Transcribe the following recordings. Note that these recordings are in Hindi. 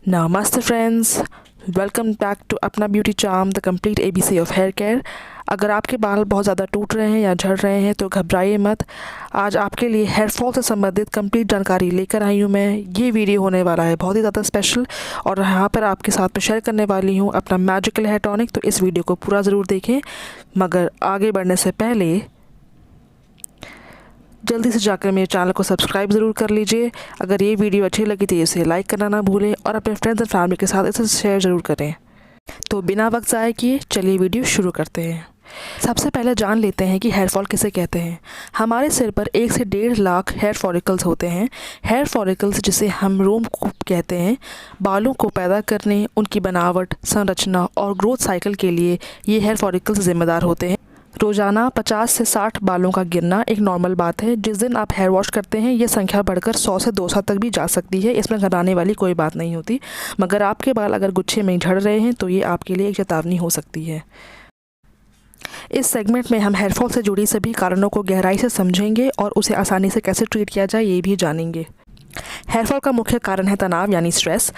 Namaste friends, welcome back to अपना beauty charm the complete ABC of hair care. अगर आपके बाल बहुत ज़्यादा टूट रहे हैं या झड़ रहे हैं तो घबराइए मत। आज आपके लिए हेयर फॉल से संबंधित कंप्लीट जानकारी लेकर आई हूँ मैं। ये वीडियो होने वाला है बहुत ही ज़्यादा स्पेशल और यहाँ पर आपके साथ में शेयर करने वाली हूँ अपना मैजिकल हेयर टॉनिक। तो इस वीडियो को पूरा ज़रूर देखें, मगर आगे बढ़ने से पहले जल्दी से जाकर मेरे चैनल को सब्सक्राइब ज़रूर कर लीजिए। अगर ये वीडियो अच्छी लगी तो इसे लाइक करना ना भूलें और अपने फ्रेंड्स एंड फैमिली के साथ इसे शेयर ज़रूर करें। तो बिना वक्त ज़ाया किए चलिए वीडियो शुरू करते हैं। सबसे पहले जान लेते हैं कि हेयर फॉल किसे कहते हैं। हमारे सिर पर 1 से 1.5 लाख हेयर फॉलिकल्स होते हैं। हेयर फॉलिकल्स जिसे हम रोम कहते हैं, बालों को पैदा करने, उनकी बनावट, संरचना और ग्रोथ साइकिल के लिए ये हेयर फॉलिकल्स जिम्मेदार होते हैं। रोज़ाना 50 से 60 बालों का गिरना एक नॉर्मल बात है। जिस दिन आप हेयर वॉश करते हैं ये संख्या बढ़कर 100 से 200 तक भी जा सकती है। इसमें घबराने वाली कोई बात नहीं होती, मगर आपके बाल अगर गुच्छे में झड़ रहे हैं तो ये आपके लिए एक चेतावनी हो सकती है। इस सेगमेंट में हम हेयर फॉल से जुड़ी सभी कारणों को गहराई से समझेंगे और उसे आसानी से कैसे ट्रीट किया जाए ये भी जानेंगे। हेयर फॉल का मुख्य कारण है तनाव यानी स्ट्रेस।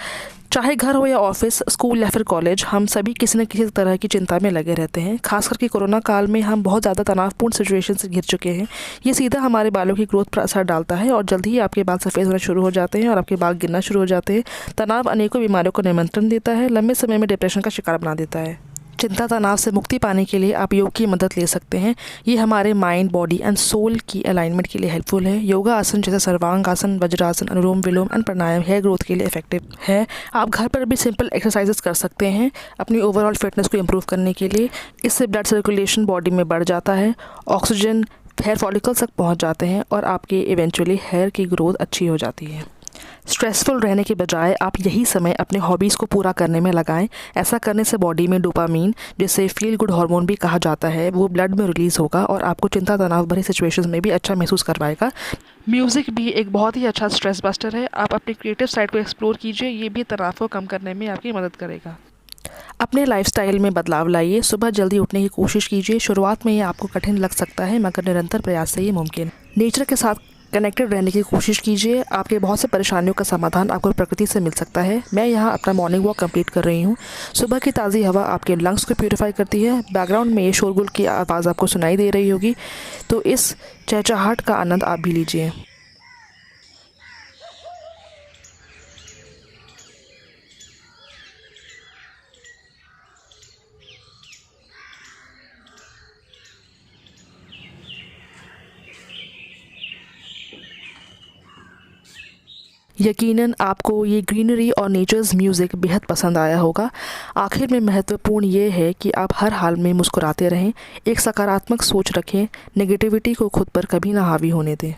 चाहे घर हो या ऑफिस, स्कूल या फिर कॉलेज, हम सभी किसी न किसी तरह की चिंता में लगे रहते हैं। खास करके कोरोना काल में हम बहुत ज़्यादा तनावपूर्ण सिचुएशन से घिर चुके हैं। ये सीधा हमारे बालों की ग्रोथ पर असर डालता है और जल्द ही आपके बाल सफ़ेद होना शुरू हो जाते हैं और आपके बाल गिरना शुरू हो जाते हैं। तनाव अनेकों बीमारियों को निमंत्रण देता है, लंबे समय में डिप्रेशन का शिकार बना देता है। चिंता तनाव से मुक्ति पाने के लिए आप योग की मदद ले सकते हैं। ये हमारे माइंड, बॉडी एंड सोल की अलाइनमेंट के लिए हेल्पफुल है। योगा आसन जैसे सर्वांग आसन, वज्रासन, अनुलोम विलोम एंड प्राणायाम हेयर ग्रोथ के लिए इफेक्टिव है। आप घर पर भी सिंपल एक्सरसाइजेस कर सकते हैं अपनी ओवरऑल फिटनेस को इम्प्रूव करने के लिए। इससे ब्लड सर्कुलेशन बॉडी में बढ़ जाता है, ऑक्सीजन हेयर फॉलिकल्स तक पहुँच जाते हैं और आपके इवेंचुअली हेयर की ग्रोथ अच्छी हो जाती है। स्ट्रेसफुल रहने के बजाय आप यही समय अपने हॉबीज़ को पूरा करने में लगाएं। ऐसा करने से बॉडी में डोपामीन, जिसे फील गुड हार्मोन भी कहा जाता है, वो ब्लड में रिलीज़ होगा और आपको चिंता तनाव भरी सिचुएशंस में भी अच्छा महसूस करवाएगा। म्यूज़िक भी एक बहुत ही अच्छा स्ट्रेस बस्टर है। आप अपनी क्रिएटिव साइड को एक्सप्लोर कीजिए, ये भी तनाव को कम करने में आपकी मदद करेगा। अपने लाइफस्टाइल में बदलाव लाइए। सुबह जल्दी उठने की कोशिश कीजिए। शुरुआत में ये आपको कठिन लग सकता है, मगर निरंतर प्रयास से ये मुमकिन। नेचर के साथ कनेक्टेड रहने की कोशिश कीजिए। आपके बहुत से परेशानियों का समाधान आपको प्रकृति से मिल सकता है। मैं यहाँ अपना मॉर्निंग वॉक कंप्लीट कर रही हूँ। सुबह की ताज़ी हवा आपके लंग्स को प्यूरिफाई करती है। बैकग्राउंड में ये शोरगुल की आवाज़ आपको सुनाई दे रही होगी, तो इस चहचहाहट का आनंद आप भी लीजिए। यकीनन आपको ये ग्रीनरी और नेचर्स म्यूज़िक बेहद पसंद आया होगा। आखिर में महत्वपूर्ण ये है कि आप हर हाल में मुस्कुराते रहें, एक सकारात्मक सोच रखें, नेगेटिविटी को खुद पर कभी ना हावी होने दें।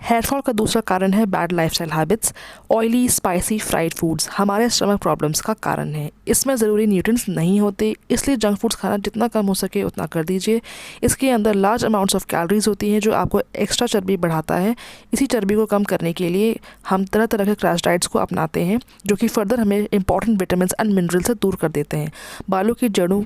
हेयर फॉल का दूसरा कारण है bad lifestyle habits. Oily, spicy, fried foods हमारे स्टमक प्रॉब्लम्स का कारण है। इसमें ज़रूरी न्यूट्रिएंट्स नहीं होते, इसलिए जंक फूड्स खाना जितना कम हो सके उतना कर दीजिए। इसके अंदर लार्ज अमाउंट्स ऑफ कैलोरीज होती हैं जो आपको एक्स्ट्रा चर्बी बढ़ाता है। इसी चर्बी को कम करने के लिए हम तरह तरह के क्रैश डाइट्स को अपनाते हैं, जो कि फर्दर हमें इंपॉर्टेंट विटामिन एंड मिनरल से दूर कर देते हैं। बालों की जड़ों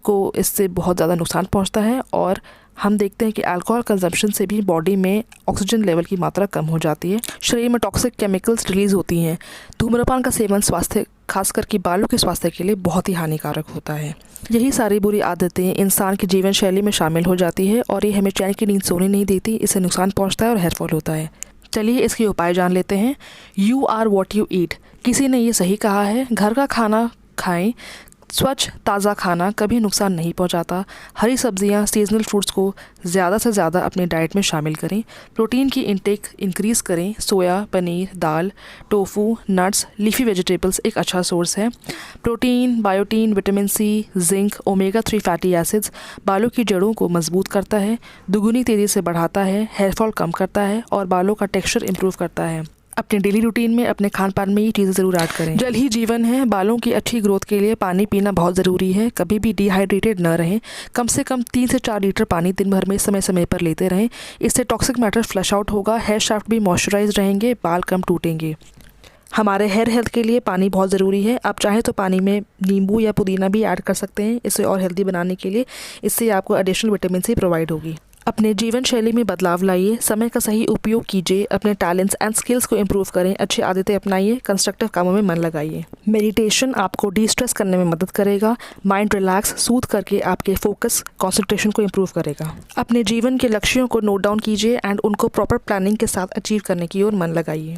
को इससे बहुत ज़्यादा नुकसान पहुँचता है और हम देखते हैं कि अल्कोहल कंजम्पशन से भी बॉडी में ऑक्सीजन लेवल की मात्रा कम हो जाती है। शरीर में टॉक्सिक केमिकल्स रिलीज़ होती हैं। धूम्रपान का सेवन स्वास्थ्य, खास करके बालों के स्वास्थ्य के लिए बहुत ही हानिकारक होता है। यही सारी बुरी आदतें इंसान की जीवन शैली में शामिल हो जाती है और ये हमें चैन की नींद सोने नहीं देती। इससे नुकसान पहुँचता है और हेयर फॉल होता है। चलिए इसके उपाय जान लेते हैं। You are what you eat. किसी ने ये सही कहा है। घर का खाना खाएं, स्वच्छ ताज़ा खाना कभी नुकसान नहीं पहुंचाता। हरी सब्जियां, सीजनल फ्रूट्स को ज़्यादा से ज़्यादा अपने डाइट में शामिल करें। प्रोटीन की इंटेक इंक्रीज़ करें। सोया, पनीर, दाल, टोफू, नट्स, लीफी वेजिटेबल्स एक अच्छा सोर्स है। Protein, biotin, vitamin C, zinc, omega 3 fatty acids बालों की जड़ों को मजबूत करता है, दुगुनी तेज़ी से बढ़ाता है, हेयर फॉल कम करता है और बालों का टेक्सचर इम्प्रूव करता है। अपने डेली रूटीन में, अपने खान पान में ये चीज़ें ज़रूर ऐड करें। जल ही जीवन है। बालों की अच्छी ग्रोथ के लिए पानी पीना बहुत ज़रूरी है। कभी भी डिहाइड्रेटेड न रहें। कम से कम 3 से 4 लीटर पानी दिन भर में समय समय पर लेते रहें। इससे टॉक्सिक मैटर फ्लश आउट होगा, हेयर शाफ्ट भी मॉइस्चराइज रहेंगे, बाल कम टूटेंगे। हमारे हेयर हेल्थ के लिए पानी बहुत ज़रूरी है। आप चाहें तो पानी में नींबू या पुदीना भी ऐड कर सकते हैं इसे और हेल्दी बनाने के लिए। इससे आपको एडिशनल विटामिन सी प्रोवाइड होगी। अपने जीवन शैली में बदलाव लाइए, समय का सही उपयोग कीजिए, अपने टैलेंट्स एंड स्किल्स को इम्प्रूव करें, अच्छी आदतें अपनाइए, कंस्ट्रक्टिव कामों में मन लगाइए। मेडिटेशन आपको डिस्ट्रेस करने में मदद करेगा, माइंड रिलैक्स सूद करके आपके फोकस कंसंट्रेशन को इम्प्रूव करेगा। अपने जीवन के लक्ष्यों को नोट डाउन कीजिए एंड उनको प्रॉपर प्लानिंग के साथ अचीव करने की ओर मन लगाइए।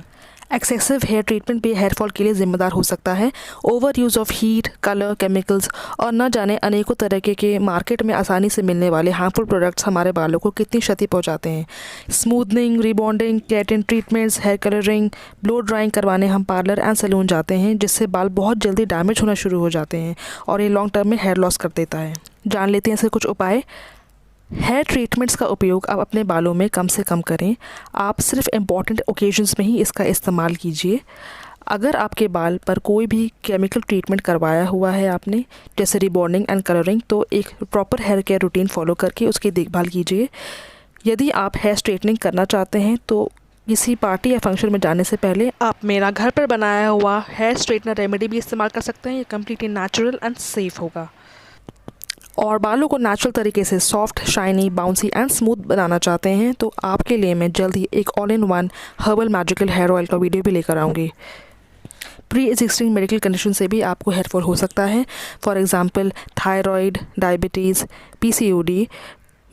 एक्सेसिव हेयर ट्रीटमेंट भी हेयर फॉल के लिए जिम्मेदार हो सकता है। Over use of heat, colour, chemicals और न जाने अनेकों तरह के मार्केट में आसानी से मिलने वाले हार्मफुल प्रोडक्ट्स हमारे बालों को कितनी क्षति पहुंचाते हैं। Smoothening, rebonding, keratin treatments, hair colouring, blow drying करवाने हम पार्लर एंड सैलून जाते हैं, जिससे बाल बहुत जल्दी डैमेज होना शुरू हो जाते हैं और ये लॉन्ग टर्म में हेयर लॉस कर देता है। जान लेते हैं इसके कुछ उपाय। हेयर ट्रीटमेंट्स का उपयोग आप अपने बालों में कम से कम करें। आप सिर्फ इम्पॉर्टेंट ओकेजन्स में ही इसका इस्तेमाल कीजिए। अगर आपके बाल पर कोई भी केमिकल ट्रीटमेंट करवाया हुआ है आपने, जैसे रिबॉन्डिंग एंड कलरिंग, तो एक proper hair care routine follow करके उसकी देखभाल कीजिए। यदि आप हेयर स्ट्रेटनिंग करना चाहते हैं तो किसी पार्टी या फंक्शन में जाने से पहले आप मेरा घर पर बनाया हुआ हेयर स्ट्रेटनर रेमेडी भी इस्तेमाल कर सकते हैं। ये कम्प्लीटली नेचुरल एंड सेफ़ होगा। और बालों को नेचुरल तरीके से soft, shiny, bouncy and smooth बनाना चाहते हैं तो आपके लिए मैं जल्द ही एक all in one herbal magical hair oil का वीडियो भी लेकर आऊँगी। प्री एग्जिस्टिंग मेडिकल कंडीशन से भी आपको हेयर फॉल हो सकता है, for example thyroid, diabetes, PCOD,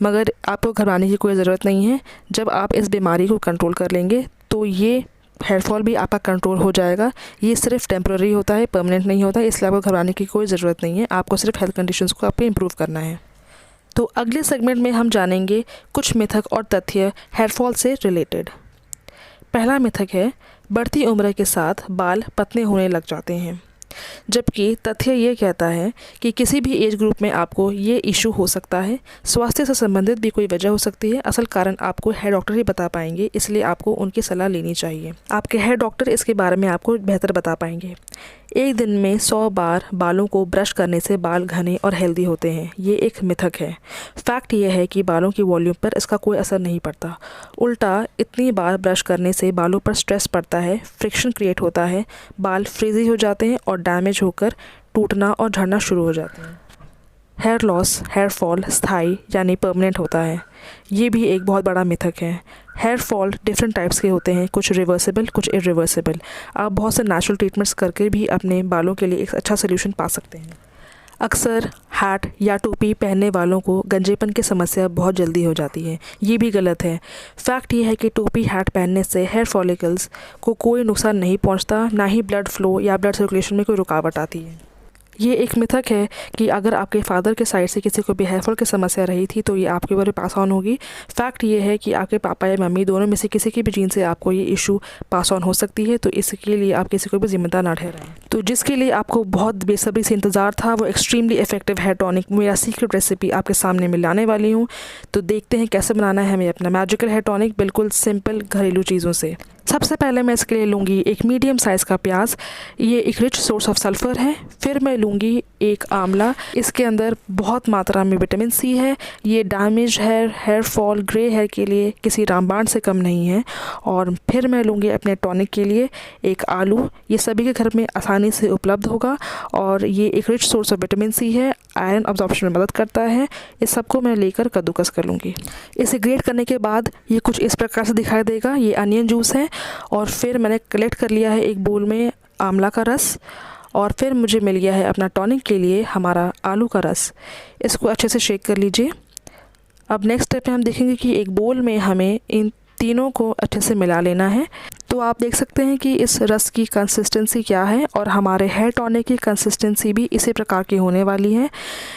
मगर आपको घबराने की कोई ज़रूरत नहीं है। जब आप इस बीमारी को कंट्रोल कर लेंगे तो ये हेयर फॉल भी आपका कंट्रोल हो जाएगा। ये सिर्फ टेम्पररी होता है, परमानेंट नहीं होता, इसलिए आपको घबराने की कोई ज़रूरत नहीं है। आपको सिर्फ हेल्थ कंडीशंस को आपको इम्प्रूव करना है। तो अगले सेगमेंट में हम जानेंगे कुछ मिथक और तथ्य हेयर फॉल से रिलेटेड। पहला मिथक है, बढ़ती उम्र के साथ बाल पतले होने लग जाते हैं, जबकि तथ्य ये कहता है कि किसी भी एज ग्रुप में आपको ये इशू हो सकता है। स्वास्थ्य से संबंधित भी कोई वजह हो सकती है। असल कारण आपको हेयर डॉक्टर ही बता पाएंगे, इसलिए आपको उनकी सलाह लेनी चाहिए। आपके हेयर डॉक्टर इसके बारे में आपको बेहतर बता पाएंगे। एक दिन में 100 बार बालों को ब्रश करने से बाल घने और हेल्दी होते हैं, ये एक मिथक है। फैक्ट ये है कि बालों की वॉल्यूम पर इसका कोई असर नहीं पड़ता। उल्टा इतनी बार ब्रश करने से बालों पर स्ट्रेस पड़ता है, फ्रिक्शन क्रिएट होता है, बाल फ्रीजी हो जाते हैं और डैमेज होकर टूटना और झड़ना शुरू हो जाते हैं। हेयर लॉस, हेयर फॉल स्थायी यानी परमानेंट होता है, ये भी एक बहुत बड़ा मिथक है। हेयर फॉल डिफरेंट टाइप्स के होते हैं, कुछ रिवर्सिबल, कुछ इरिवर्सिबल। आप बहुत से नेचुरल ट्रीटमेंट्स करके भी अपने बालों के लिए एक अच्छा सोल्यूशन पा सकते हैं। अक्सर हैट या टोपी पहनने वालों को गंजेपन की समस्या बहुत जल्दी हो जाती है, ये भी गलत है। फैक्ट ये है कि टोपी हैट पहनने से हेयर फॉलिकल्स को कोई नुकसान नहीं पहुंचता, ना ही ब्लड फ्लो या ब्लड सर्कुलेशन में कोई रुकावट आती है। ये एक मिथक है कि अगर आपके फादर के साइड से किसी को भी हेयर फॉल की समस्या रही थी तो ये आपके ऊपर पास ऑन होगी। फैक्ट ये है कि आपके पापा या मम्मी दोनों में से किसी की भी जीन से आपको ये इशू पास ऑन हो सकती है, तो इसके लिए आप किसी को भी जिम्मेदार ना ठहराएं। तो जिसके लिए आपको बहुत बेसब्री से इंतज़ार था, वो एक्सट्रीमली इफेक्टिव हेयर टॉनिक मेरा सीक्रेट रेसिपी आपके सामने मैं लाने वाली हूँ। तो देखते हैं कैसे बनाना है हमें अपना मैजिकल हेयर टॉनिक, बिल्कुल सिंपल घरेलू चीज़ों से। सबसे पहले मैं इसके लिए लूँगी एक मीडियम साइज़ का प्याज, ये एक रिच सोर्स ऑफ सल्फ़र है। फिर मैं लूँगी एक आंवला, इसके अंदर बहुत मात्रा में विटामिन C है। ये damage hair fall, grey hair के लिए किसी रामबाण से कम नहीं है। और फिर मैं लूँगी अपने टॉनिक के लिए एक आलू, ये सभी के घर में आसानी से उपलब्ध होगा और ये एक rich source of vitamin C है, आयरन अब्जॉर्प्शन में मदद करता है। इस सबको मैं लेकर कद्दूकस कर लूँगी। इसे ग्रेट करने के बाद ये कुछ इस प्रकार से दिखाई देगा। ये अनियन जूस है। और फिर मैंने कलेक्ट कर लिया है एक बोल में आंवला का रस, और फिर मुझे मिल गया है अपना टॉनिक के लिए हमारा आलू का रस। इसको अच्छे से शेक कर लीजिए। अब नेक्स्ट स्टेप में हम देखेंगे कि एक बोल में हमें इन तीनों को अच्छे से मिला लेना है। तो आप देख सकते हैं कि इस रस की कंसिस्टेंसी क्या है और हमारे हेयर टॉनिक की कंसिस्टेंसी भी इसी प्रकार की होने वाली है।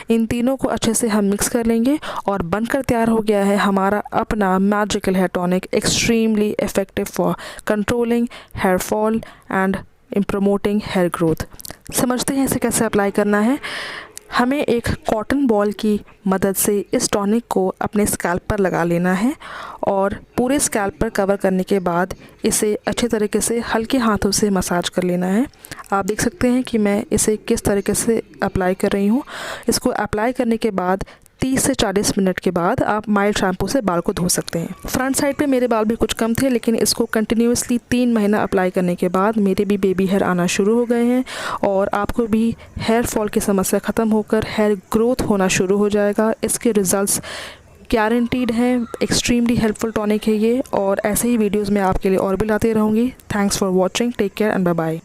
इन तीनों को अच्छे से हम मिक्स कर लेंगे और बनकर तैयार हो गया है हमारा अपना magical hair tonic, extremely effective for controlling hair fall and in promoting hair growth. समझते हैं इसे कैसे अप्लाई करना है। हमें एक कॉटन बॉल की मदद से इस टॉनिक को अपने स्कैल्प पर लगा लेना है और पूरे स्कैल्प पर कवर करने के बाद इसे अच्छे तरीके से हल्के हाथों से मसाज कर लेना है। आप देख सकते हैं कि मैं इसे किस तरीके से अप्लाई कर रही हूँ। इसको अप्लाई करने के बाद 30 से 40 मिनट के बाद आप माइल्ड शैम्पू से बाल को धो सकते हैं। फ्रंट साइड पे मेरे बाल भी कुछ कम थे, लेकिन इसको कंटिन्यूसली 3 महीना अप्लाई करने के बाद मेरे भी बेबी हेयर आना शुरू हो गए हैं और आपको भी हेयर फॉल की समस्या ख़त्म होकर हेयर ग्रोथ होना शुरू हो जाएगा। इसके रिज़ल्ट्स गारंटीड है, एक्सट्रीमली हेल्पफुल टॉनिक है ये, और ऐसे ही वीडियोस मैं आपके लिए और भी लाते रहूँगी। Thanks for watching, take care and bye bye.